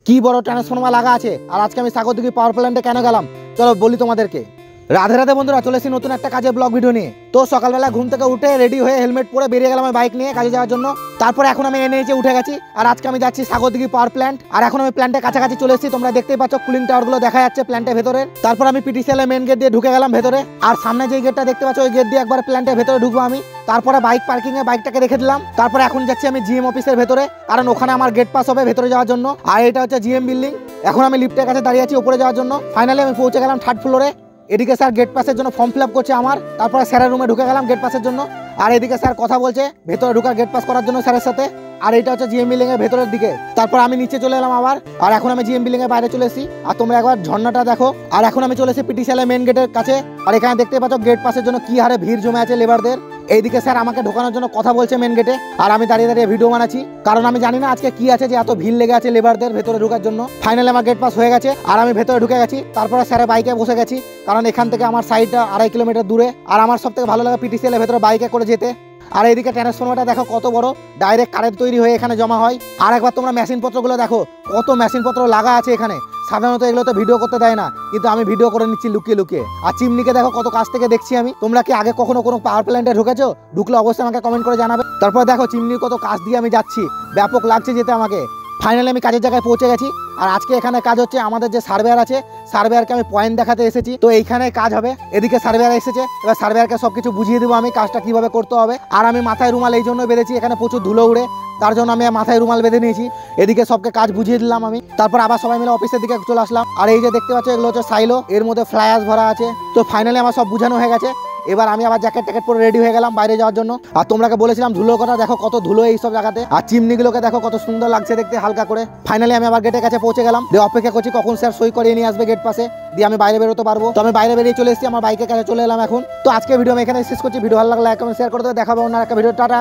কি বড় ট্রান্সফর্মার লাগা আছে। আর আজকে আমি সাগরদিঘি পাওয়ার প্ল্যান্টে কেন গেলাম চলো বলি তোমাদেরকে। রাধে রাধে বন্ধুরা, চলে এসেছি নতুন একটা কাজের ব্লগ ভিডিও নিয়ে। তো সকালবেলা ঘুম থেকে উঠে রেডি হয়ে হেলমেট পরে বেরিয়ে গেলাম বাইক নিয়ে কাজে যাওয়ার জন্য। তারপরে এখন আমি এনএইচে উঠে গেছি আর আজকে আমি যাচ্ছি সাগরদিঘি পাওয়ার প্ল্যান্ট। আর এখন আমি প্ল্যান্টের কাছাকাছি চলে এসেছি, তোমরা দেখতেই পাচ্ছ কুলিং টাওয়ার গুলো দেখা যাচ্ছে প্ল্যান্টের ভেতরে। তারপর আমি পিটিসিএল মেন গেট দিয়ে ঢুকে গেলাম ভেতরে। আর সামনে যে গেটটা দেখতে পাচ্ছ ওই গেট দিয়ে একবার প্ল্যান্টের ভেতরে ঢুকবো আমি। তারপরে বাইক পার্কিং এ বাইকটাকে রেখে দিলাম। তারপরে এখন যাচ্ছি আমি জিএম অফিসের ভেতরে, কারণ ওখানে আমার গেট পাস হবে ভেতরে যাওয়ার জন্য। আর এটা হচ্ছে জিএম বিল্ডিং। এখন আমি লিফটের কাছে দাঁড়িয়ে আছি উপরে যাওয়ার জন্য। ফাইনালি আমি পৌঁছে গেলাম 3rd ফ্লোরে। এদিকে স্যার গেট পাসের জন্য ফর্ম ফিল আপ করছে আমার। তারপরে স্যারের রুমে ঢুকে গেলাম গেট পাসের জন্য। আর এদিকে স্যার কথা বলছে ভেতরে ঢুকার গেট পাস করার জন্য স্যারের সাথে। আর এটা হচ্ছে জিএম বিল্ডিং এর ভেতরের দিকে। তারপর আমি নিচে চলে এলাম আবার। আর এখন আমি জিএম বিল্ডিং এর বাইরে চলে এসেছি। আর তোমরা একবার ঝর্ণাটা দেখো। আর এখন আমি চলে এসেছি পিটিসিএল মেন গেটের কাছে। আর এখানে দেখতে পাচ্ছ গেট পাসের জন্য কি হারে ভিড় জমে আছে লেবারদের। এইদিকে স্যার আমাকে ঢোকানোর জন্য কথা বলছে মেন গেটে। আর আমি দাঁড়িয়ে দাঁড়িয়ে ভিডিও বানাচ্ছি, কারণ আমি জানি না আজকে কি আছে যে এত ভিড় লেগে আছে লেবারদের ভেতরে ঢোকার জন্য। ফাইনালি আমার গেট পাস হয়ে গেছে আর আমি ভেতরে ঢুকে গেছি। তারপরে স্যারের বাইকে বসে গেছি, কারণ এখান থেকে আমার সাইডটা 2.5 কিলোমিটার দূরে। আর আমার সব থেকে ভালো লাগে পিটিসিএল এর ভেতরে বাইকে করে যেতে। আর এইদিকে ট্রান্সফর্মারটা দেখো কত বড়, ডাইরেক্ট কারেন্ট তৈরি হয়ে এখানে জমা হয়। আর একবার তোমরা মেশিন পত্রগুলো দেখো, কত মেশিন পত্র লাগা আছে এখানে। সাধারণত এগুলোতে ভিডিও করতে দেয় না, কিন্তু আমি ভিডিও করে নিচ্ছি লুকিয়ে লুকিয়ে। আর চিমনিকে দেখো কত কাছ থেকে দেখছি আমি। তোমরা কি আগে কখনো কোনো পাওয়ার প্ল্যান্টে ঢুকেছো? ঢুকলে অবশ্যই আমাকে কমেন্ট করে জানাবে। তারপর দেখো চিমনির কত কাছ দিয়ে আমি যাচ্ছি, ব্যাপক লাগছে যেতে আমাকে। ফাইনালি আমি কাজের জায়গায় পৌঁছে গেছি। আর আজকে এখানে কাজ হচ্ছে আমাদের যে সার্ভেয়ার আছে, সার্ভেয়ারকে আমি পয়েন্ট দেখাতে এসেছি। তো এইখানে কাজ হবে। এদিকে সার্ভেয়ার এসেছে, এবার সার্ভেয়ারকে সবকিছু বুঝিয়ে দেবো আমি কাজটা কিভাবে করতে হবে। আর আমি মাথায় রুমাল এই জন্য বেঁধেছি, এখানে প্রচুর ধুলো উড়ে, তার জন্য আমি মাথায় রুমাল বেঁধে নিয়েছি। এদিকে সবকে কাজ বুঝিয়ে দিলাম আমি। তারপর আবার সবাই মিলে অফিসের দিকে চলে আসলাম। আর এই যে দেখতে পাচ্ছ এগুলো হচ্ছে সাইলো, এর মধ্যে ফ্লায়ার্স ভরা আছে। তো ফাইনালি আমার সব বুঝানো হয়ে গেছে। এবার আমি আবার জ্যাকেট ট্যাকেট পরে রেডি হয়ে গেলাম বাইরে যাওয়ার জন্য। আর তোমরাকে বলেছিলাম ধুলোর কথা, দেখো কত ধুলো এই সব জায়গাতে। আর চিমনিগুলোকে দেখো কত সুন্দর লাগছে দেখতে হালকা করে। ফাইনালি আমি আবার গেটের কাছে পৌঁছে গেলাম, দিয়ে অপেক্ষা করছি কখন স্যার সই করিয়ে নিয়ে আসবে গেট পাশে, দিয়ে আমি বাইরে বেরোতে পারবো। তো আমি বাইরে বেরিয়ে চলে এসেছি, আমার বাইকের কাছে চলে এলাম এখন। তো আজকে ভিডিও আমি এখানে শেষ করছি। ভিডিও ভালো লাগলে লাইক কমেন্ট শেয়ার করে দেবো। দেখাবো অন্য একটা ভিডিও। টাটা।